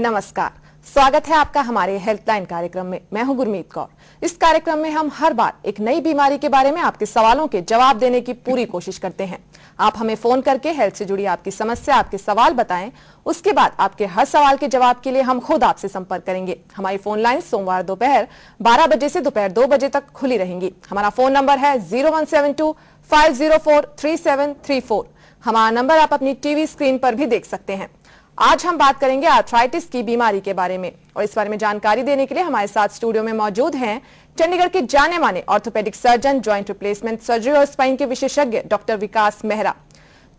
नमस्कार, स्वागत है आपका हमारे हेल्पलाइन कार्यक्रम में। मैं हूं गुरमीत कौर। इस कार्यक्रम में हम हर बार एक नई बीमारी के बारे में आपके सवालों के जवाब देने की पूरी कोशिश करते हैं। आप हमें फोन करके हेल्थ से जुड़ी आपकी समस्या, आपके सवाल बताएं। उसके बाद आपके हर सवाल के जवाब के लिए हम खुद आपसे संपर्क करेंगे। हमारी फोन लाइन सोमवार दोपहर 12 बजे से दोपहर 2 बजे तक खुली रहेंगी। हमारा फोन नंबर है 0172-504-3734। हमारा नंबर आप अपनी टीवी स्क्रीन पर भी देख सकते हैं। आज हम बात करेंगे आर्थराइटिस की बीमारी के बारे में, और इस बारे में जानकारी देने के लिए हमारे साथ स्टूडियो में मौजूद हैं चंडीगढ़ के जाने माने orthopaedic surgeon, joint replacement surgery और स्पाइन के विशेषज्ञ डॉक्टर विकास मेहरा।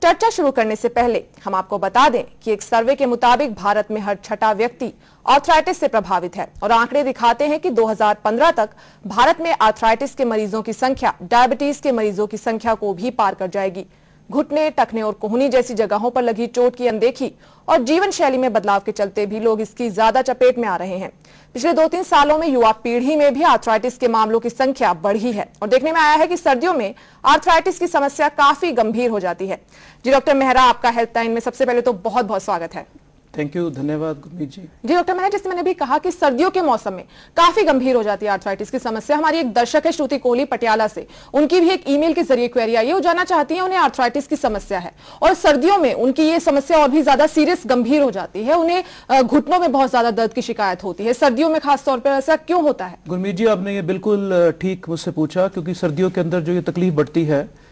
चर्चा शुरू करने से पहले हम आपको बता दें कि एक सर्वे के मुताबिक भारत में हर छठा व्यक्ति आर्थराइटिस से प्रभावित है, और आंकड़े दिखाते हैं कि 2015 तक भारत में आर्थराइटिस के मरीजों की संख्या डायबिटीज के मरीजों की संख्या को भी पार कर जाएगी। घुटने, टखने और कोहनी जैसी जगहों पर लगी चोट की अनदेखी और जीवन शैली में बदलाव के चलते भी लोग इसकी ज्यादा चपेट में आ रहे हैं। पिछले 2-3 सालों में युवा पीढ़ी में भी आर्थराइटिस के मामलों की संख्या बढ़ी है, और देखने में आया है कि सर्दियों में आर्थराइटिस की समस्या काफी गंभीर हो जाती है। जी डॉक्टर मेहरा, आपका हेल्पलाइन में सबसे पहले तो बहुत बहुत स्वागत है। थैंक यू, धन्यवाद गुरमीत जी। जी डॉक्टर मेहरा, जैसे मैंने भी कहा कि सर्दियों के मौसम में काफी गंभीर हो जाती है आर्थराइटिस की समस्या। हमारी एक दर्शक है श्रुति कोहली पटियाला से, उनकी भी एक ईमेल के जरिए क्वेरी आई है। वो जानना चाहती है उन्हें आर्थराइटिस की समस्या है, और सर्दियों में उनकी ये समस्या और भी ज्यादा सीरियस गंभीर हो जाती है। उन्हें घुटनों में बहुत ज्यादा दर्द की शिकायत होती है। सर्दियों में खासतौर पर ऐसा क्यों होता है? गुरमीत जी, आपने ये बिल्कुल ठीक मुझसे पूछा, क्योंकि सर्दियों के अंदर जो ये तकलीफ बढ़ती है,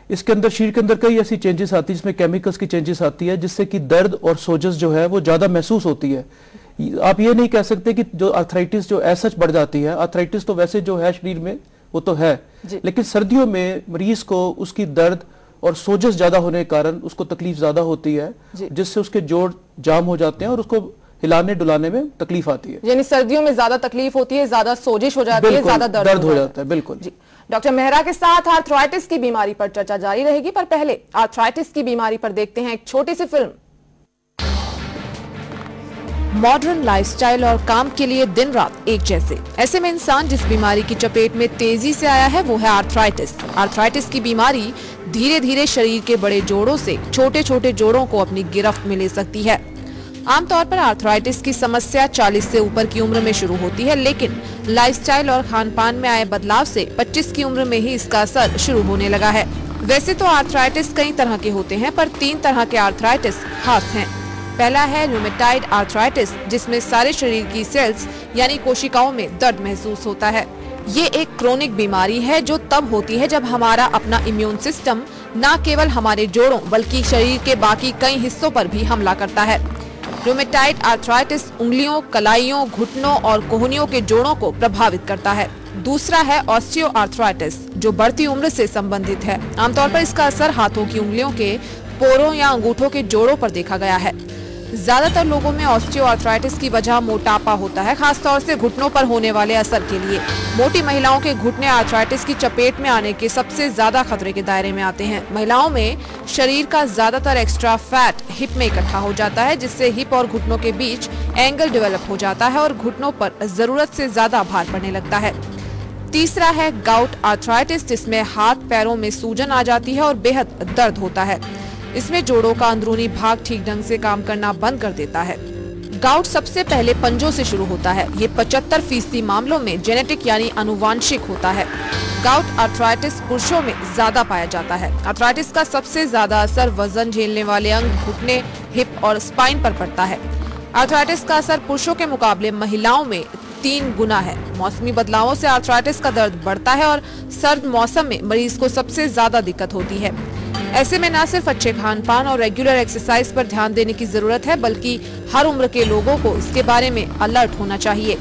इसके अंदर शरीर के अंदर कई ऐसी चेंजेस आती है, जिसमें केमिकल्स की चेंजेस आती है, जिससे कि दर्द और सोजस जो है वो ज्यादा महसूस होती है। आप ये नहीं कह सकते कि जो आर्थराइटिस जो ऐसा बढ़ जाती है। आर्थराइटिस तो वैसे जो है शरीर में वो तो है, लेकिन सर्दियों में मरीज को उसकी दर्द और सोजस ज्यादा होने के कारण उसको तकलीफ ज्यादा होती है, जिससे उसके जोड़ जाम हो जाते हैं और उसको हिलाने डुलाने में तकलीफ आती है। यानी सर्दियों में ज्यादा तकलीफ होती है, ज्यादा सोजिश हो जाती है, ज्यादा दर्द हो जाता है। बिल्कुल जी। डॉक्टर मेहरा के साथ आर्थराइटिस की बीमारी पर चर्चा जारी रहेगी, पर पहले आर्थराइटिस की बीमारी पर देखते हैं एक छोटी सी फिल्म। मॉडर्न लाइफस्टाइल और काम के लिए दिन रात एक जैसे, ऐसे में इंसान जिस बीमारी की चपेट में तेजी से आया है वो है आर्थराइटिस। आर्थराइटिस की बीमारी धीरे धीरे शरीर के बड़े जोड़ों से छोटे छोटे जोड़ों को अपनी गिरफ्त में ले सकती है। आमतौर पर आर्थराइटिस की समस्या 40 से ऊपर की उम्र में शुरू होती है, लेकिन लाइफस्टाइल और खान-पान में आए बदलाव से 25 की उम्र में ही इसका असर शुरू होने लगा है। वैसे तो आर्थराइटिस कई तरह के होते हैं, पर 3 तरह के आर्थराइटिस खास हैं। पहला है रूमेटॉइड आर्थराइटिस, जिसमें सारे शरीर की सेल्स यानी कोशिकाओं में दर्द महसूस होता है। ये एक क्रोनिक बीमारी है जो तब होती है जब हमारा अपना इम्यून सिस्टम न केवल हमारे जोड़ों बल्कि शरीर के बाकी कई हिस्सों पर भी हमला करता है। रूमेटॉइड आर्थराइटिस उंगलियों, कलाइयों, घुटनों और कोहनियों के जोड़ों को प्रभावित करता है। दूसरा है ऑस्टियो आर्थराइटिस, जो बढ़ती उम्र से संबंधित है। आमतौर पर इसका असर हाथों की उंगलियों के पोरों या अंगूठों के जोड़ों पर देखा गया है। ज्यादातर लोगों में ऑस्टियो आर्थराइटिस की वजह मोटापा होता है, खासतौर से घुटनों पर होने वाले असर के लिए। मोटी महिलाओं के घुटने आर्थराइटिस की चपेट में आने के सबसे ज्यादा खतरे के दायरे में आते हैं। महिलाओं में शरीर का ज्यादातर एक्स्ट्रा फैट हिप में इकट्ठा हो जाता है, जिससे हिप और घुटनों के बीच एंगल डेवलप हो जाता है और घुटनों पर जरूरत से ज्यादा भार पड़ने लगता है। तीसरा है गाउट आर्थराइटिस, जिसमें हाथ पैरों में सूजन आ जाती है और बेहद दर्द होता है। इसमें जोड़ों का अंदरूनी भाग ठीक ढंग से काम करना बंद कर देता है। गाउट सबसे पहले पंजों से शुरू होता है। ये 75% मामलों में जेनेटिक यानी आनुवांशिक होता है। गाउट आर्थराइटिस पुरुषों में ज्यादा पाया जाता है। आर्थराइटिस का सबसे ज्यादा असर वजन झेलने वाले अंग, घुटने, हिप और स्पाइन पर पड़ता है। आर्थराइटिस का असर पुरुषों के मुकाबले महिलाओं में 3 गुना है। मौसमी बदलावों से आर्थराइटिस का दर्द बढ़ता है, और सर्द मौसम में मरीज को सबसे ज्यादा दिक्कत होती है। ऐसे में न सिर्फ अच्छे खान पान और रेगुलर एक्सरसाइज पर ध्यान देने की जरूरत है, बल्कि हर उम्र के लोगों को इसके बारे में अलर्ट होना चाहिए।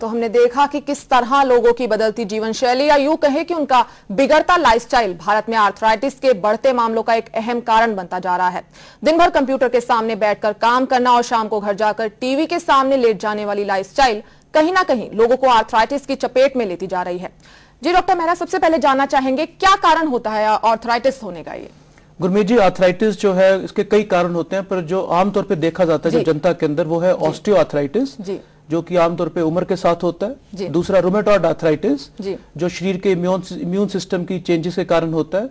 तो हमने देखा कि किस तरह लोगों की बदलती जीवन शैली, या यूं कहें कि उनका बिगड़ता लाइफस्टाइल भारत में आर्थराइटिस के बढ़ते मामलों का एक अहम कारण बनता जा रहा है। दिन भर कंप्यूटर के सामने बैठकर काम करना और शाम को घर जाकर टीवी के सामने लेट जाने वाली लाइफस्टाइल कहीं ना कहीं लोगों को आर्थराइटिस की चपेट में लेती जा रही है। जी डॉक्टर मेहरा, सबसे पहले जानना चाहेंगे क्या कारण होता है आर्थराइटिस होने का? ये गुरमीत जी, आर्थराइटिस जो है इसके कई कारण होते हैं, पर जो आमतौर पे देखा जाता है जो जनता के अंदर वो है ऑस्टियो आर्थराइटिस, जो कि आमतौर पे उम्र के साथ होता है। दूसरा रूमेटॉइड आर्थराइटिस, जो शरीर के इम्यून सिस्टम की चेंजेस के कारण होता है।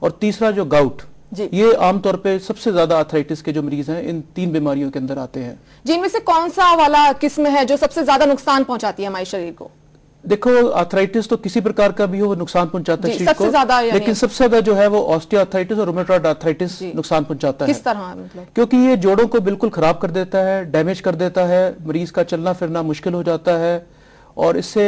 और तीसरा जो गाउट, जी। ये आमतौर पे सबसे ज्यादा आर्थराइटिस के जो मरीज हैं इन 3 बीमारियों के अंदर आते हैं। जी, इनमें से कौन सा वाला किस्म है जो सबसे ज्यादा नुकसान पहुंचाती है हमारे शरीर को? देखो, आर्थराइटिस तो किसी प्रकार का भी हो वो नुकसान पहुंचाता है शरीर को, लेकिन सबसे ज्यादा जो है वो ऑस्टियोआर्थराइटिस और रूमेटॉइड आर्थराइटिस नुकसान पहुंचाता है। किस तरह मतलब? क्योंकि ये जोड़ों को बिल्कुल खराब कर देता है, डैमेज कर देता है, मरीज का चलना फिरना मुश्किल हो जाता है। और इससे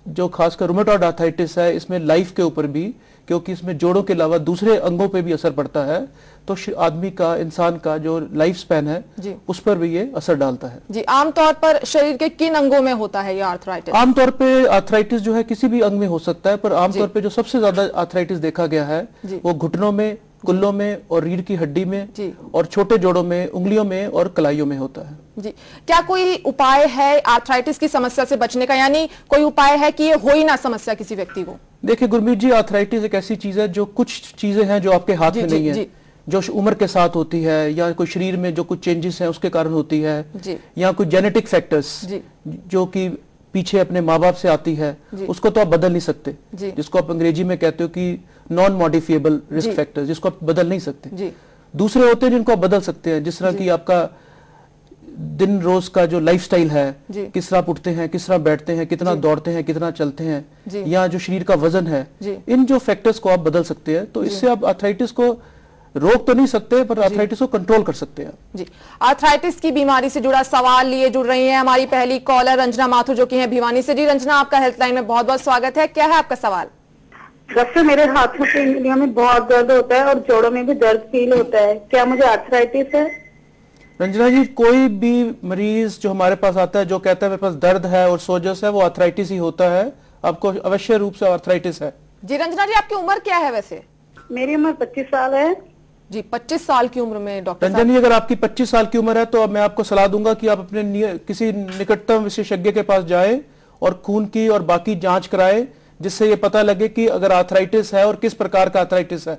जो खासकर रूमेटॉइड आर्थराइटिस है इसमें लाइफ के ऊपर भी, क्योंकि इसमें जोड़ों के अलावा दूसरे अंगों पे भी असर पड़ता है, तो आदमी का, इंसान का जो लाइफ स्पैन है उस पर भी ये असर डालता है। जी, आमतौर पर शरीर के किन अंगों में होता है ये आर्थराइटिस? आमतौर पे आर्थराइटिस जो है किसी भी अंग में हो सकता है, पर आमतौर पे जो सबसे ज्यादा आर्थराइटिस देखा गया है वो घुटनों में, कुल्लों में और रीढ़ की हड्डी में और छोटे जोड़ों में, उंगलियों में और कलाइयों में होता है। जी, क्या कोई उपाय है आर्थराइटिस की समस्या से बचने का, यानी कोई उपाय है कि ये हो ही ना समस्या किसी व्यक्ति को? देखिए गुरमीत जी, आर्थराइटिस एक ऐसी चीज है जो कुछ चीजें हैं जो आपके हाथ में नहीं है, जो उम्र के साथ होती है, या कोई शरीर में जो कुछ चेंजेस हैं उसके कारण होती है, या कोई जेनेटिक फैक्टर्स जो कि पीछे अपने माँ बाप से आती है, उसको तो आप बदल नहीं सकते, जिसको आप अंग्रेजी में कहते हो कि नॉन मॉडिफिएबल रिस्क फैक्टर्स, जिसको आप बदल नहीं सकते। दूसरे होते हैं जिनको आप बदल सकते हैं, जिस तरह की आपका दिन रोज का जो लाइफस्टाइल है, किस तरह आप उठते हैं, किस तरह बैठते हैं, कितना दौड़ते हैं, कितना चलते हैं, या जो शरीर का वजन है, इन जो फैक्टर्स को आप बदल सकते हैं, तो इससे आप आर्थराइटिस को रोक तो नहीं सकते पर आर्थराइटिस को कंट्रोल कर सकते हैं। जी, आर्थराइटिस की बीमारी से जुड़ा सवाल लिए जुड़ रही है हमारी पहली कॉलर रंजना माथुर, जो कि है भिवानी से। जी रंजना, आपका हेल्पलाइन में बहुत बहुत स्वागत है। क्या है आपका सवाल? डॉक्टर, मेरे हाथों की उंगलियों में बहुत दर्द होता है और जोड़ों में भी दर्द फील होता है, क्या मुझे आर्थराइटिस है? रंजना जी, कोई भी मरीज जो हमारे पास आता है जो कहता है मेरे पास दर्द है और सोजस है, वो आर्थराइटिस ही होता है। आपको अवश्य रूप से आर्थराइटिस है। जी रंजना जी, आपकी उम्र क्या है वैसे? मेरी उम्र 25 साल है। जी, 25 साल की उम्र में डॉक्टर रंजन जी, अगर आपकी 25 साल की उम्र है तो मैं आपको सलाह दूंगा कि आप अपने किसी निकटतम विशेषज्ञ के पास जाए और खून की और बाकी जांच कराए, जिससे ये पता लगे कि अगर आर्थराइटिस है और किस प्रकार का आर्थराइटिस है।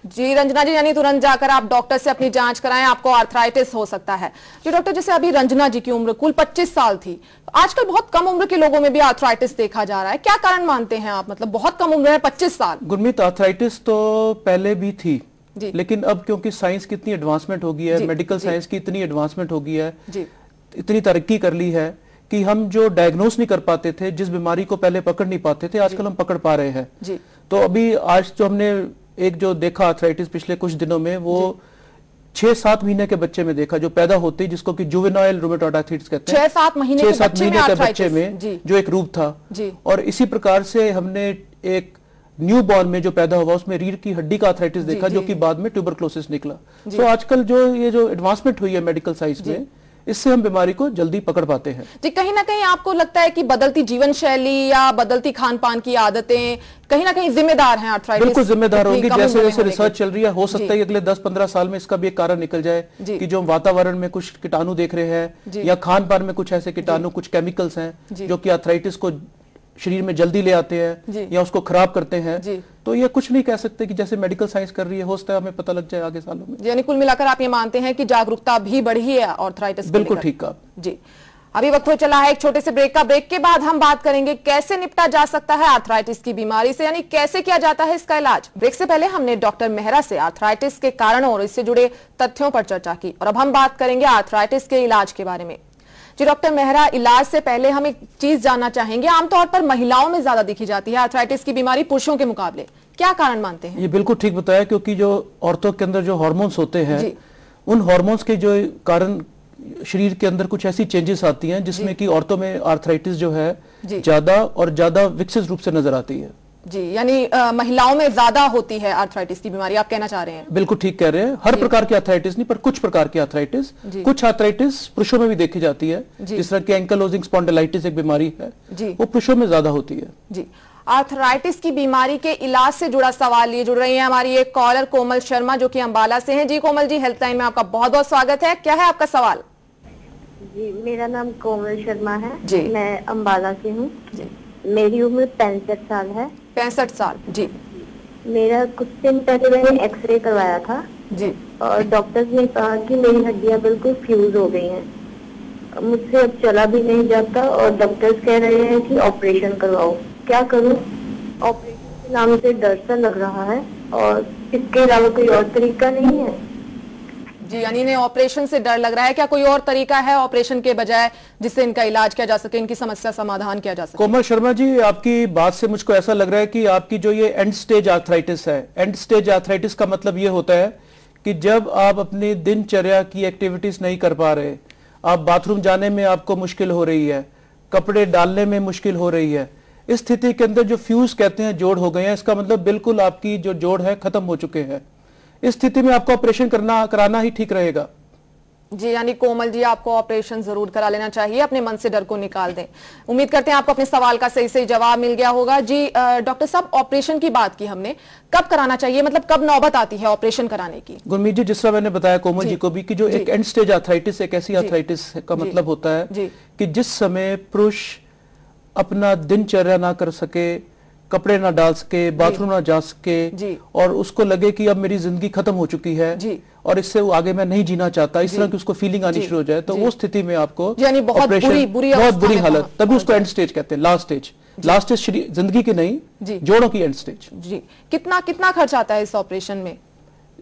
जी रंजना जी, यानी तुरंत जाकर आप डॉक्टर से अपनी जांच कराएं, आपको आर्थराइटिस हो सकता है। जी डॉक्टर, जैसे अभी रंजना जी की उम्र कुल 25 साल थी, आजकल बहुत कम उम्र के लोगों में भी आर्थराइटिस देखा जा रहा है, क्या कारण मानते हैं आप? मतलब बहुत कम उम्र है 25 साल। गुरमीत, आर्थराइटिस तो पहले भी थी, लेकिन अब क्योंकि साइंस की इतनी एडवांसमेंट हो गई है, मेडिकल साइंस की इतनी एडवांसमेंट हो गई है, इतनी तरक्की कर ली है कि हम जो डायग्नोस नहीं कर पाते थे, जिस बीमारी को पहले पकड़ नहीं पाते थे, आजकल हम पकड़ पा रहे हैं। तो अभी आज जो हमने एक जो देखा आर्थराइटिस पिछले कुछ दिनों में, वो 6-7 महीने के बच्चे में देखा, जो पैदा होती, जिसको कि जुवेनाइल रूमेटॉइड आर्थराइटिस कहते हैं। 6-7 महीने के बच्चे में जो एक रूप था, और इसी प्रकार से हमने एक न्यू बॉर्न में जो पैदा हुआ उसमें रीढ़ की हड्डी का आर्थराइटिस देखा, जो कि बाद में ट्यूबरक्लोसिस निकला। तो आजकल ये जो एडवांसमेंट हुई है मेडिकल साइंस में, इससे हम बीमारी को जल्दी पकड़ पाते हैं। जी, कहीं ना कहीं आपको लगता है कि बदलती जीवन शैली या बदलती खान पान की आदतें कहीं ना कहीं जिम्मेदार हैं आर्थराइटिस? बिल्कुल जिम्मेदार होंगी। जैसे जैसे रिसर्च चल रही है, हो सकता है अगले 10-15 साल में इसका भी एक कारण निकल जाए कि जो वातावरण में कुछ कीटाणु देख रहे हैं, या खान पान में कुछ ऐसे कीटाणु, कुछ केमिकल्स हैं जो कि आर्थराइटिस को शरीर में जल्दी ले आते हैं या उसको खराब करते हैं। तो ये कुछ नहीं कह सकते कि जैसे मेडिकल साइंस कर रही है, हो सकता है हमें पता लग जाए आगे सालों में। यानी कुल मिलाकर आप ये मानते हैं कि जागरूकता भी बढ़ी है आर्थराइटिस? बिल्कुल ठीक कहा जी। अभी वक्त हो चला है एक छोटे से ब्रेक का। ब्रेक के बाद हम बात करेंगे कैसे निपटा जा सकता है आर्थराइटिस की बीमारी से, यानी कैसे किया जाता है इसका इलाज। ब्रेक से पहले हमने डॉक्टर मेहरा से आर्थराइटिस के कारणों और इससे जुड़े तथ्यों पर चर्चा की, और अब हम बात करेंगे आर्थराइटिस के इलाज के बारे में। जी डॉक्टर मेहरा, इलाज से पहले हम एक चीज जानना चाहेंगे, आमतौर पर महिलाओं में ज्यादा दिखी जाती है आर्थराइटिस की बीमारी पुरुषों के मुकाबले, क्या कारण मानते हैं? ये बिल्कुल ठीक बताया, क्योंकि जो औरतों के अंदर जो हार्मोन्स होते हैं, उन हार्मोन्स के जो कारण शरीर के अंदर कुछ ऐसी चेंजेस आती हैं जिसमें कि औरतों में आर्थराइटिस जो है ज्यादा और ज्यादा विकसित रूप से नजर आती है। जी, यानी महिलाओं में ज्यादा होती है आर्थराइटिस की बीमारी, आप कहना चाह रहे हैं? बिल्कुल ठीक कह रहे हैं। हर प्रकार की आर्थराइटिस नहीं, पर कुछ प्रकार की आर्थराइटिस, कुछ आर्थराइटिस पुरुषों में भी देखी जाती है, जिस तरह की एंकलोजिंग स्पॉन्डिलाइटिस एक बीमारी है, वो पुरुषों में ज्यादा होती है। जी, आर्थराइटिस की बीमारी के इलाज से जुड़ा सवाल लिए जुड़ रही है हमारी एक कॉलर कोमल शर्मा, जो कि अंबाला से हैं। जी कोमल जी, हेल्पलाइन में आपका बहुत बहुत स्वागत है। क्या है आपका सवाल? जी, मेरा नाम कोमल शर्मा है जी। मैं अंबाला से हूँ। मेरी उम्र 65 साल है। 65 साल जी। मेरा कुछ दिन पहले मैंने एक्सरे करवाया था जी, और डॉक्टर ने कहा कि मेरी हड्डियां बिल्कुल फ्यूज हो गई हैं, मुझसे अब चला भी नहीं जाता, और डॉक्टर्स कह रहे हैं कि ऑपरेशन करवाओ। क्या करूं? ऑपरेशन के नाम से डर सा लग रहा है। और इसके अलावा कोई और तरीका नहीं है? जी, यानी इन्हें ऑपरेशन से डर लग रहा है। क्या कोई और तरीका है ऑपरेशन के बजाय जिससे इनका इलाज किया जा सके, इनकी समस्या समाधान किया जा सके? कोमल शर्मा जी, आपकी बात से मुझको ऐसा लग रहा है कि आपकी जो ये एंड स्टेज आर्थराइटिस है, एंड स्टेज आर्थराइटिस का मतलब ये होता है कि जब आप अपनी दिनचर्या की एक्टिविटीज नहीं कर पा रहे, आप बाथरूम जाने में आपको मुश्किल हो रही है, कपड़े डालने में मुश्किल हो रही है, इस स्थिति के अंदर जो फ्यूज कहते हैं जोड़ हो गए हैं, इसका मतलब बिल्कुल आपकी जो जोड़ है खत्म हो चुके हैं। इस स्थिति में आपको ऑपरेशन कराना ही ठीक रहेगा। जी, यानी कोमल जी, आपको ऑपरेशन जरूर करा लेना चाहिए, अपने मन से डर को निकाल दें। उम्मीद करते हैं आपको अपने सवाल का सही सही जवाब मिल गया होगा। जी डॉक्टर साहब, ऑपरेशन की बात की हमने, कब कराना चाहिए, मतलब कब नौबत आती है ऑपरेशन कराने की? गुरमीत जी, जिस तरह मैंने बताया कोमल जी को भी कि जो एक एंड स्टेज आर्थराइटिस एक ऐसी आर्थराइटिस का मतलब होता है कि जिस समय पुरुष अपना दिनचर्या ना कर सके, कपड़े ना डाल सके, बाथरूम ना जा सके और उसको लगे कि अब मेरी जिंदगी खत्म हो चुकी है और इससे वो आगे मैं नहीं जीना चाहता, इस तरह की उसको फीलिंग आनी शुरू हो जाए, तो वो स्थिति में आपको यानी बहुत बुरी हालत, तभी उसको एंड स्टेज कहते हैं, लास्ट स्टेज। लास्ट स्टेज जिंदगी की नहीं, जोड़ों की एंड स्टेज। जी, कितना खर्च आता है इस ऑपरेशन में?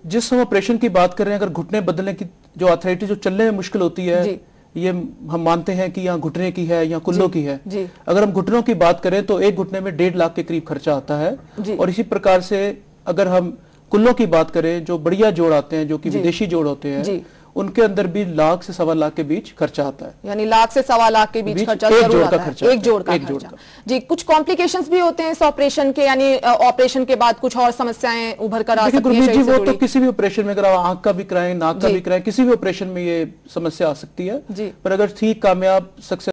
जिस हम ऑपरेशन की बात कर रहे हैं, अगर घुटने बदलने की जो आर्थराइटिस जो चलने में मुश्किल होती है, ये हम मानते हैं कि यहाँ घुटने की है या कुल्लों की है। अगर हम घुटनों की बात करें तो एक घुटने में 1.5 लाख के करीब खर्चा आता है। और इसी प्रकार से अगर हम कुल्लों की बात करें, जो बढ़िया जोड़ आते हैं, जो कि विदेशी जोड़ होते हैं, उनके अंदर भी 1 लाख से 1.25 लाख के बीच खर्चा आता है। यानी 1 लाख से 1.25 लाख के बीच खर्चा जरूर आता है। एक जोड़ का खर्चा। जी, कुछ कॉम्प्लिकेशंस भी होते हैं इस ऑपरेशन के, यानी ऑपरेशन के बाद कुछ और समस्याएं उभर कर आ सकती हैं? जी, वो तो किसी भी ऑपरेशन में, अगर आप आंख का भी कराएं, नाक का भी कराएं, किसी भी ऑपरेशन में ये समस्या आ सकती है। पर अगर ठीक कामयाब सक्सेस